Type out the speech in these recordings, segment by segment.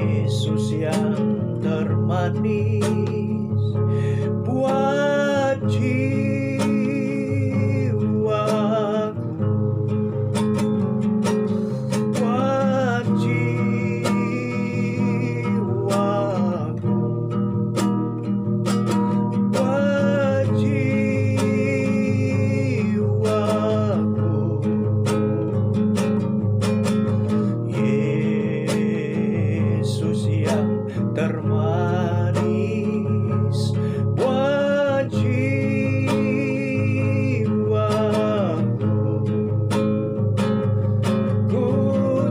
Yesus yang termanis buat jiwaku, buat jiwaku, buat jiwaku. Yesus yang termanis buat jiwaku, ku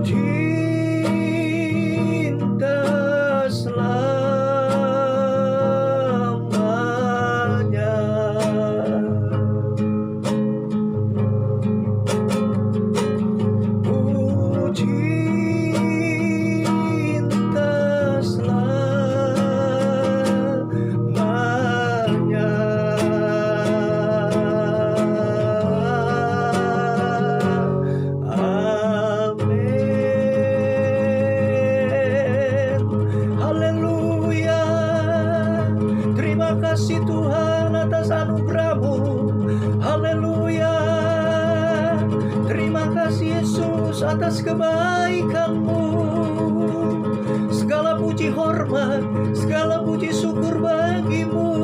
cinta selamanya. Ku cinta selamanya. Amin. Haleluya. Terima kasih Tuhan atas anugerah-Mu. Haleluya. Terima kasih Yesus atas kebaikan-Mu. Segala puji hormat, segala puji syukur bagi-Mu.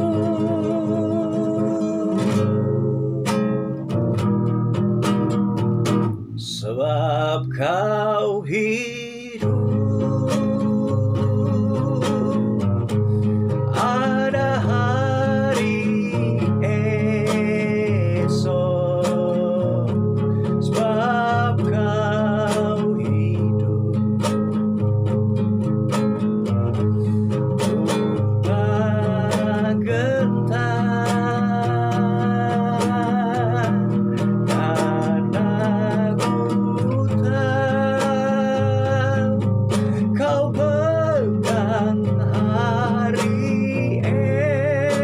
Sebab Kau hidup, ada hari esok. Sebab Kau hidup, ku tak gentar, karena ku tahu Kau pegang hari esok.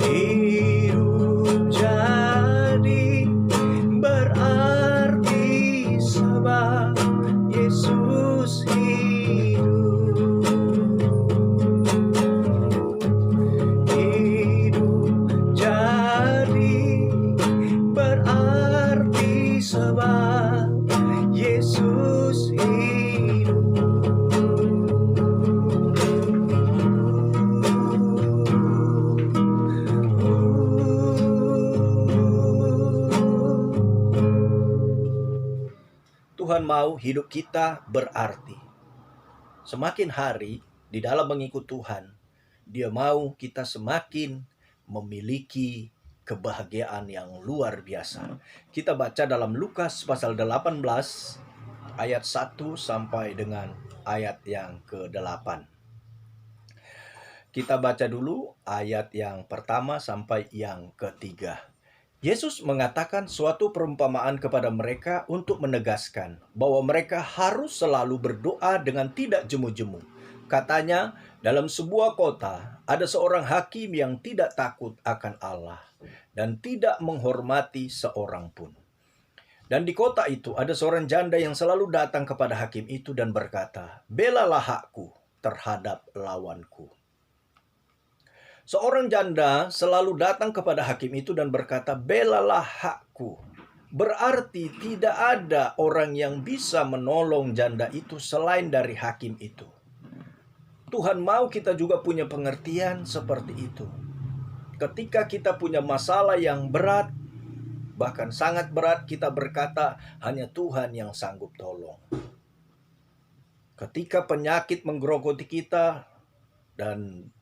Hidup jadi berarti sebab Yesus hidup. Hidup jadi berarti sebab Yesus hidup. Tuhan mau hidup kita berarti. Semakin hari di dalam mengikut Tuhan, Dia mau kita semakin memiliki kebahagiaan yang luar biasa. Kita baca dalam Lukas pasal 18 ayat 1 sampai dengan ayat yang ke-8. Kita baca dulu ayat yang pertama sampai yang ketiga. Yesus mengatakan suatu perumpamaan kepada mereka untuk menegaskan bahwa mereka harus selalu berdoa dengan tidak jemu-jemu. Katanya, dalam sebuah kota ada seorang hakim yang tidak takut akan Allah dan tidak menghormati seorang pun. Dan di kota itu ada seorang janda yang selalu datang kepada hakim itu dan berkata, "Belalah hakku terhadap lawanku." Seorang janda selalu datang kepada hakim itu dan berkata, "Belalah hakku." Berarti tidak ada orang yang bisa menolong janda itu selain dari hakim itu. Tuhan mau kita juga punya pengertian seperti itu. Ketika kita punya masalah yang berat, bahkan sangat berat, kita berkata, hanya Tuhan yang sanggup tolong. Ketika penyakit menggerogoti kita dan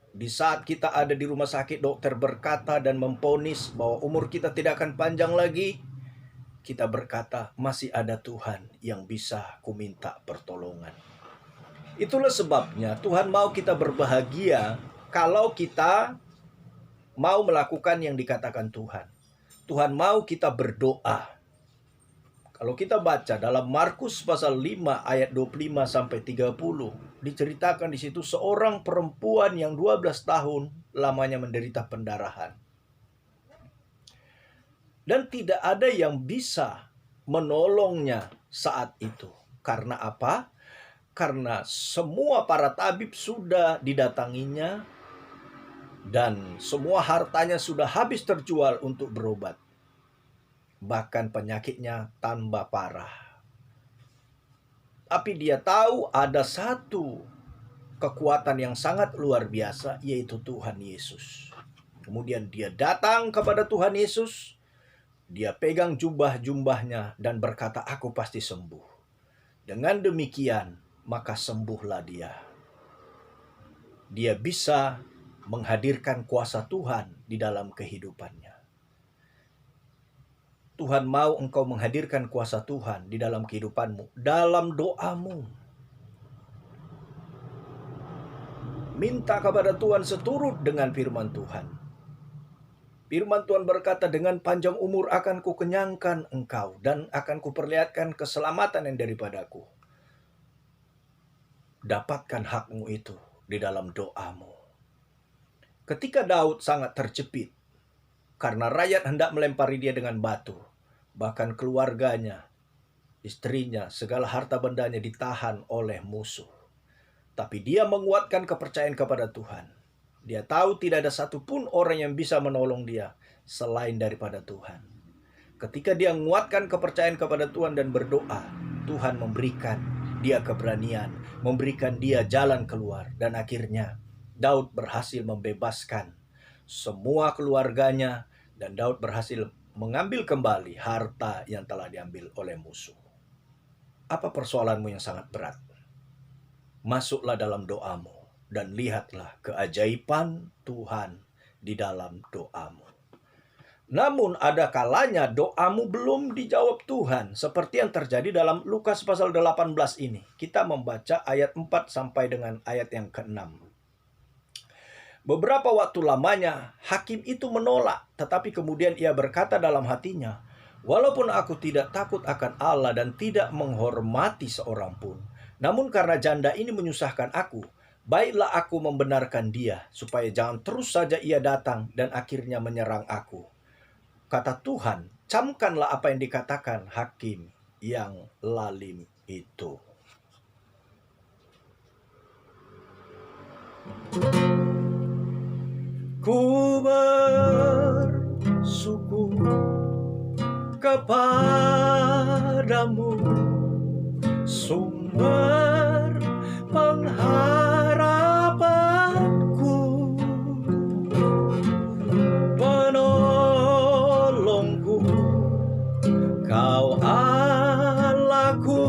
di saat kita ada di rumah sakit, dokter berkata dan memvonis bahwa umur kita tidak akan panjang lagi, kita berkata, masih ada Tuhan yang bisa kuminta pertolongan. Itulah sebabnya Tuhan mau kita berbahagia kalau kita mau melakukan yang dikatakan Tuhan. Tuhan mau kita berdoa. Kalau kita baca dalam Markus pasal 5 ayat 25 sampai 30, diceritakan di situ seorang perempuan yang 12 tahun lamanya menderita pendarahan. Dan tidak ada yang bisa menolongnya saat itu. Karena apa? Karena semua para tabib sudah didatanginya dan semua hartanya sudah habis terjual untuk berobat. Bahkan penyakitnya tambah parah. Tapi dia tahu ada satu kekuatan yang sangat luar biasa, yaitu Tuhan Yesus. Kemudian dia datang kepada Tuhan Yesus, dia pegang jubah-jubahnya dan berkata, "Aku pasti sembuh." Dengan demikian, maka sembuhlah dia. Dia bisa menghadirkan kuasa Tuhan di dalam kehidupannya. Tuhan mau engkau menghadirkan kuasa Tuhan di dalam kehidupanmu, dalam doamu. Minta kepada Tuhan seturut dengan firman Tuhan. Firman Tuhan berkata, "Dengan panjang umur akan kukenyangkan engkau dan akan kuperlihatkan keselamatan yang daripadaku." Dapatkan hakmu itu di dalam doamu. Ketika Daud sangat terjepit karena rakyat hendak melempari dia dengan batu, bahkan keluarganya, istrinya, segala harta bendanya ditahan oleh musuh. Tapi dia menguatkan kepercayaan kepada Tuhan. Dia tahu tidak ada satupun orang yang bisa menolong dia selain daripada Tuhan. Ketika dia menguatkan kepercayaan kepada Tuhan dan berdoa, Tuhan memberikan dia keberanian, memberikan dia jalan keluar. Dan akhirnya Daud berhasil membebaskan semua keluarganya dan Daud berhasil mengambil kembali harta yang telah diambil oleh musuh. Apa persoalanmu yang sangat berat? Masuklah dalam doamu dan lihatlah keajaiban Tuhan di dalam doamu. Namun ada kalanya doamu belum dijawab Tuhan, seperti yang terjadi dalam Lukas pasal 18 ini. Kita membaca ayat 4 sampai dengan ayat yang ke-6. Beberapa waktu lamanya hakim itu menolak, tetapi kemudian ia berkata dalam hatinya, "Walaupun aku tidak takut akan Allah dan tidak menghormati seorang pun, namun karena janda ini menyusahkan aku, baiklah aku membenarkan dia, supaya jangan terus saja ia datang dan akhirnya menyerang aku." Kata Tuhan, "Camkanlah apa yang dikatakan hakim yang lalim itu." Ku bersyukur kepadamu, sumber pengharapanku, penolongku, Kau Allahku,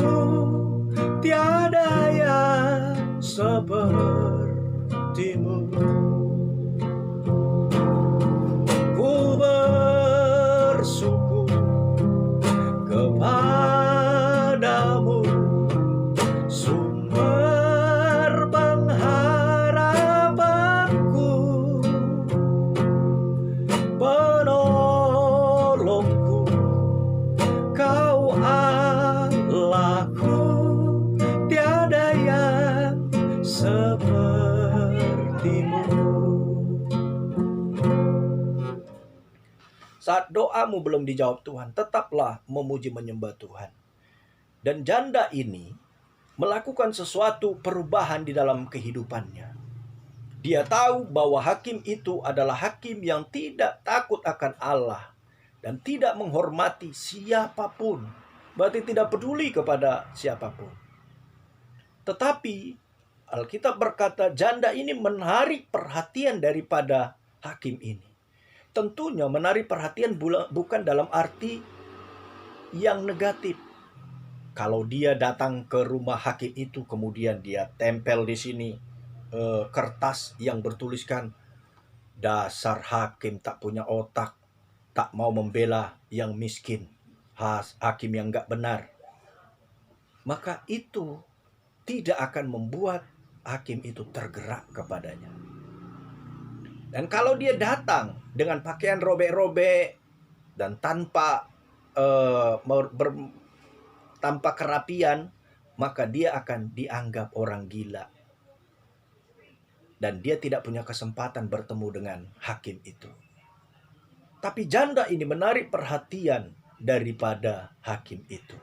tiada yang sepertimu. Ku bersyukur kepadamu, sumber pengharapanku, penolongku, Kau Allahku, tiada yang sepertimu. Saat doamu belum dijawab Tuhan, tetaplah memuji menyembah Tuhan. Dan janda ini melakukan sesuatu perubahan di dalam kehidupannya. Dia tahu bahwa hakim itu adalah hakim yang tidak takut akan Allah dan tidak menghormati siapapun. Berarti tidak peduli kepada siapapun. Tetapi Alkitab berkata janda ini menarik perhatian daripada hakim ini. Tentunya menarik perhatian bukan dalam arti yang negatif. Kalau dia datang ke rumah hakim itu, kemudian dia tempel di sini kertas yang bertuliskan, "Dasar hakim tak punya otak, tak mau membela yang miskin, hakim yang gak benar." Maka itu tidak akan membuat hakim itu tergerak kepadanya. Dan kalau dia datang dengan pakaian robek-robek dan tanpa kerapian, maka dia akan dianggap orang gila. Dan dia tidak punya kesempatan bertemu dengan hakim itu. Tapi janda ini menarik perhatian daripada hakim itu.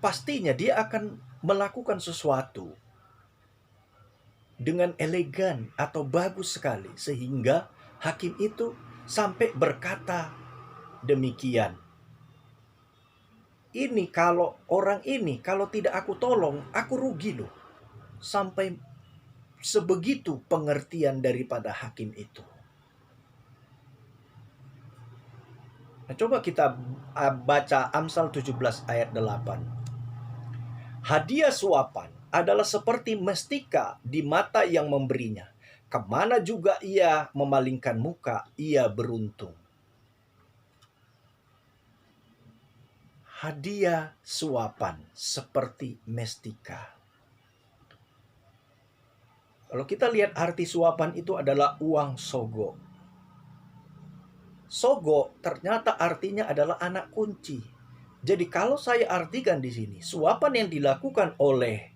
Pastinya dia akan melakukan sesuatu dengan elegan atau bagus sekali, sehingga hakim itu sampai berkata demikian. Ini kalau orang ini, kalau tidak aku tolong, aku rugi loh. Sampai sebegitu pengertian daripada hakim itu. Nah, coba kita baca Amsal 17 ayat 8. Hadiah suapan adalah seperti mestika di mata yang memberinya. Kemana juga ia memalingkan muka, ia beruntung. Hadiah suapan seperti mestika. Kalau kita lihat arti suapan itu adalah uang sogo. Sogo ternyata artinya adalah anak kunci. Jadi kalau saya artikan di sini, suapan yang dilakukan oleh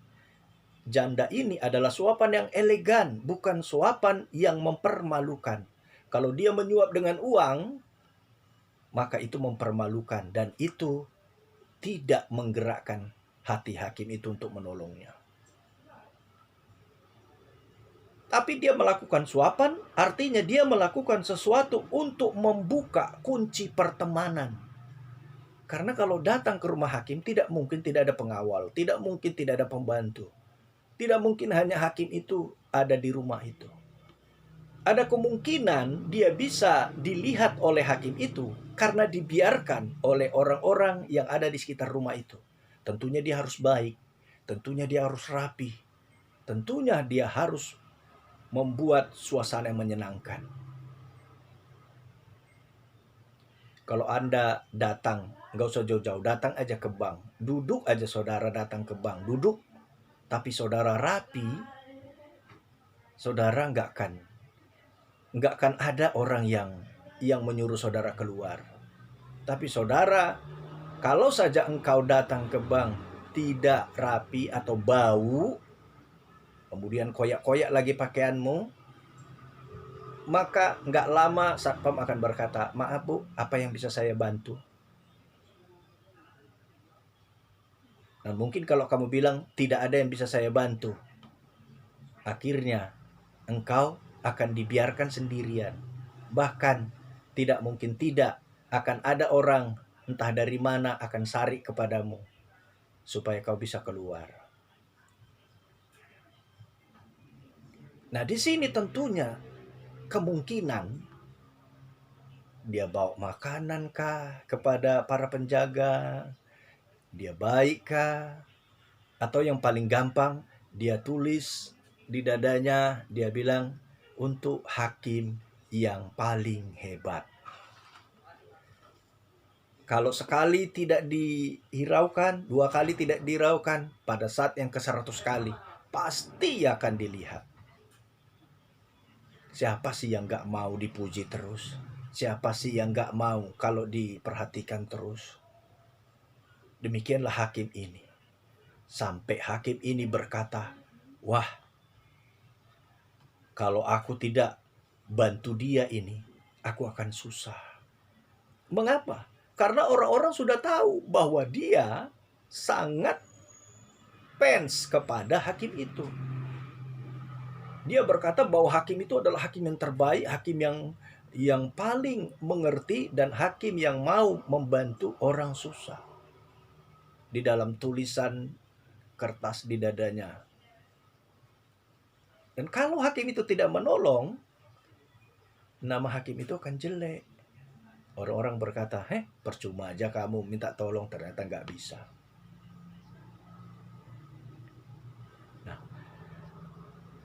janda ini adalah suapan yang elegan, bukan suapan yang mempermalukan. Kalau dia menyuap dengan uang, maka itu mempermalukan dan itu tidak menggerakkan hati hakim itu untuk menolongnya. Tapi dia melakukan suapan, artinya dia melakukan sesuatu untuk membuka kunci pertemanan. Karena kalau datang ke rumah hakim, tidak mungkin tidak ada pengawal, tidak mungkin tidak ada pembantu. Tidak mungkin hanya hakim itu ada di rumah itu. Ada kemungkinan dia bisa dilihat oleh hakim itu karena dibiarkan oleh orang-orang yang ada di sekitar rumah itu. Tentunya dia harus baik, tentunya dia harus rapi, tentunya dia harus membuat suasana yang menyenangkan. Kalau Anda datang, nggak usah jauh-jauh, datang aja ke bank. Duduk aja saudara datang ke bank, duduk. Tapi saudara rapi, saudara nggak akan ada orang yang menyuruh saudara keluar. Tapi saudara, kalau saja engkau datang ke bank tidak rapi atau bau, kemudian koyak-koyak lagi pakaianmu, maka nggak lama satpam akan berkata, maaf bu, apa yang bisa saya bantu? Nah mungkin kalau kamu bilang tidak ada yang bisa saya bantu, akhirnya engkau akan dibiarkan sendirian. Bahkan tidak mungkin tidak akan ada orang entah dari mana akan sarik kepadamu supaya kau bisa keluar. Nah di sini tentunya kemungkinan dia bawa makanan kah kepada para penjaga, dia baik kah, atau yang paling gampang dia tulis di dadanya, dia bilang untuk hakim yang paling hebat. Kalau sekali tidak dihiraukan, 2 kali tidak dihiraukan, pada saat yang ke-100 kali pasti akan dilihat. Siapa sih yang gak mau dipuji terus? Siapa sih yang gak mau kalau diperhatikan terus? Demikianlah hakim ini. Sampai hakim ini berkata, wah, kalau aku tidak bantu dia ini, aku akan susah. Mengapa? Karena orang-orang sudah tahu bahwa dia sangat fans kepada hakim itu. Dia berkata bahwa hakim itu adalah hakim yang terbaik, hakim yang paling mengerti, dan hakim yang mau membantu orang susah. Di dalam tulisan kertas di dadanya. Dan kalau hakim itu tidak menolong, nama hakim itu akan jelek. Orang-orang berkata, percuma aja kamu minta tolong, ternyata nggak bisa. Nah,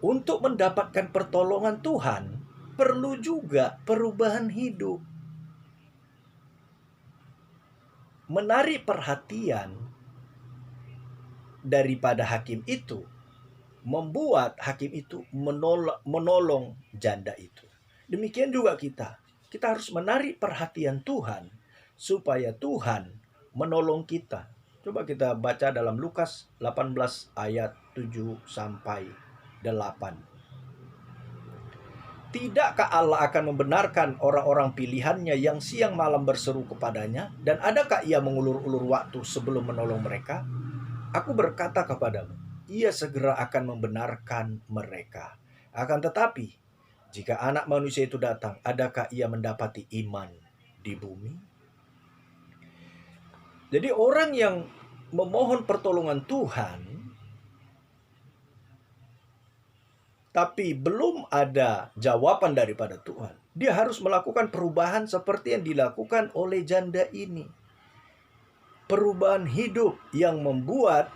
untuk mendapatkan pertolongan Tuhan, perlu juga perubahan hidup. Menarik perhatian daripada hakim itu membuat hakim itu menolong janda itu. Demikian juga kita harus menarik perhatian Tuhan supaya Tuhan menolong kita. Coba kita baca dalam Lukas 18 ayat 7 sampai 8. Tidakkah Allah akan membenarkan orang-orang pilihannya yang siang malam berseru kepadanya? Dan adakah ia mengulur-ulur waktu sebelum menolong mereka? Aku berkata kepadamu, ia segera akan membenarkan mereka. Akan tetapi, jika anak manusia itu datang, adakah ia mendapati iman di bumi? Jadi orang yang memohon pertolongan Tuhan, tapi belum ada jawaban daripada Tuhan, dia harus melakukan perubahan seperti yang dilakukan oleh janda ini. Perubahan hidup yang membuat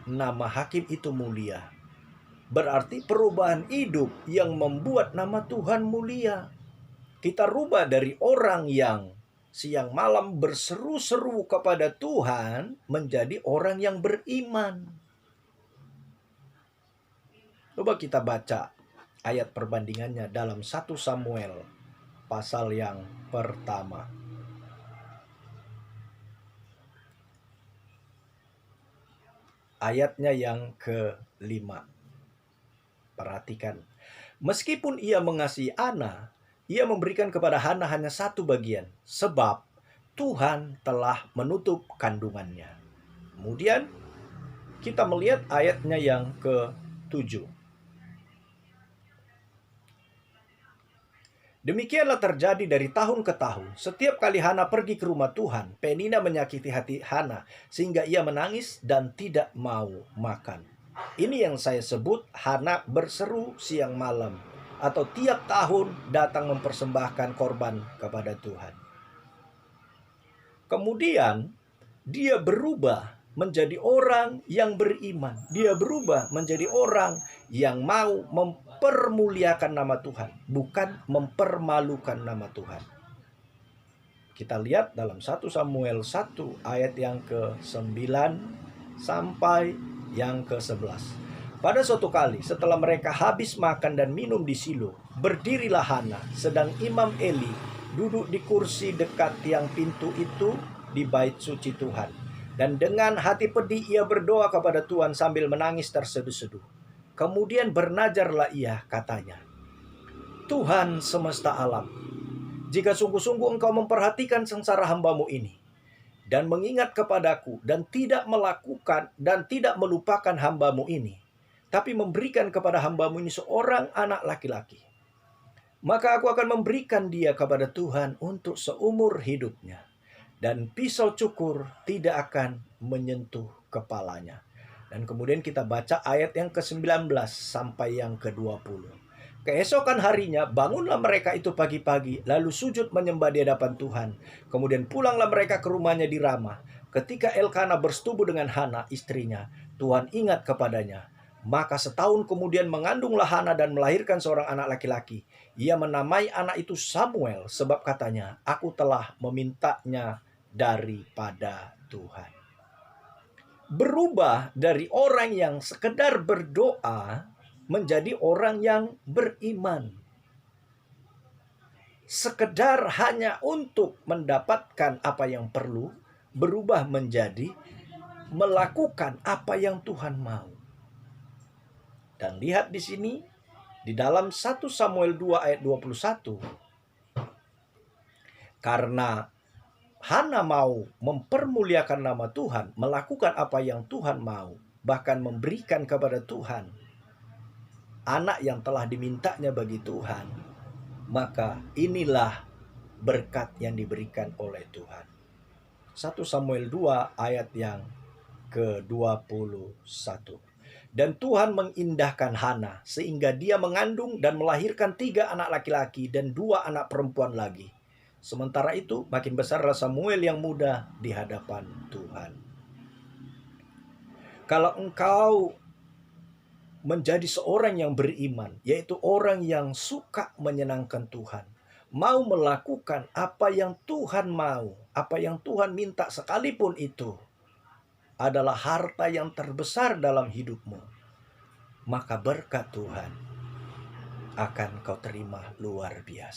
nama hakim itu mulia. Berarti perubahan hidup yang membuat nama Tuhan mulia. Kita rubah dari orang yang siang malam berseru-seru kepada Tuhan menjadi orang yang beriman. Coba kita baca ayat perbandingannya dalam 1 Samuel pasal yang pertama. Ayatnya yang ke-5. Perhatikan. Meskipun ia mengasihi Ana, ia memberikan kepada Hana hanya satu bagian, sebab Tuhan telah menutup kandungannya. Kemudian kita melihat ayatnya yang ke-7. Demikianlah terjadi dari tahun ke tahun. Setiap kali Hana pergi ke rumah Tuhan, Penina menyakiti hati Hana sehingga ia menangis dan tidak mau makan. Ini yang saya sebut Hana berseru siang malam atau tiap tahun datang mempersembahkan korban kepada Tuhan. Kemudian dia berubah menjadi orang yang beriman. Dia berubah menjadi orang yang mau mempermuliakan nama Tuhan, bukan mempermalukan nama Tuhan. Kita lihat dalam 1 Samuel 1 ayat yang ke-9 sampai yang ke-11. Pada suatu kali setelah mereka habis makan dan minum di Silo, berdirilah Hana, sedang Imam Eli duduk di kursi dekat tiang pintu itu di bait suci Tuhan. Dan dengan hati pedih ia berdoa kepada Tuhan sambil menangis terseduh-seduh. Kemudian bernajarlah ia, katanya, Tuhan semesta alam, jika sungguh-sungguh engkau memperhatikan sengsara hamba-Mu ini, dan mengingat kepadaku, dan tidak melakukan dan tidak melupakan hamba-Mu ini, tapi memberikan kepada hamba-Mu ini seorang anak laki-laki, maka aku akan memberikan dia kepada Tuhan untuk seumur hidupnya, dan pisau cukur tidak akan menyentuh kepalanya. Dan kemudian kita baca ayat yang ke-19 sampai yang ke-20. Keesokan harinya bangunlah mereka itu pagi-pagi, lalu sujud menyembah di hadapan Tuhan. Kemudian pulanglah mereka ke rumahnya di Rama. Ketika Elkana bersetubuh dengan Hana istrinya, Tuhan ingat kepadanya. Maka setahun kemudian mengandunglah Hana dan melahirkan seorang anak laki-laki. Ia menamai anak itu Samuel, sebab katanya, aku telah memintanya daripada Tuhan. Berubah dari orang yang sekedar berdoa menjadi orang yang beriman. Sekedar hanya untuk mendapatkan apa yang perlu, berubah menjadi melakukan apa yang Tuhan mau. Dan lihat di sini, di dalam 1 Samuel 2 ayat 21, karena Hana mau mempermuliakan nama Tuhan, melakukan apa yang Tuhan mau, bahkan memberikan kepada Tuhan anak yang telah dimintanya bagi Tuhan, maka inilah berkat yang diberikan oleh Tuhan. 1 Samuel 2 ayat yang ke-21. Dan Tuhan mengindahkan Hana sehingga dia mengandung dan melahirkan 3 anak laki-laki dan 2 anak perempuan lagi. Sementara itu makin besarlah Samuel yang muda di hadapan Tuhan. Kalau engkau menjadi seorang yang beriman, yaitu orang yang suka menyenangkan Tuhan, mau melakukan apa yang Tuhan mau, apa yang Tuhan minta, sekalipun itu adalah harta yang terbesar dalam hidupmu, maka berkat Tuhan akan kau terima luar biasa.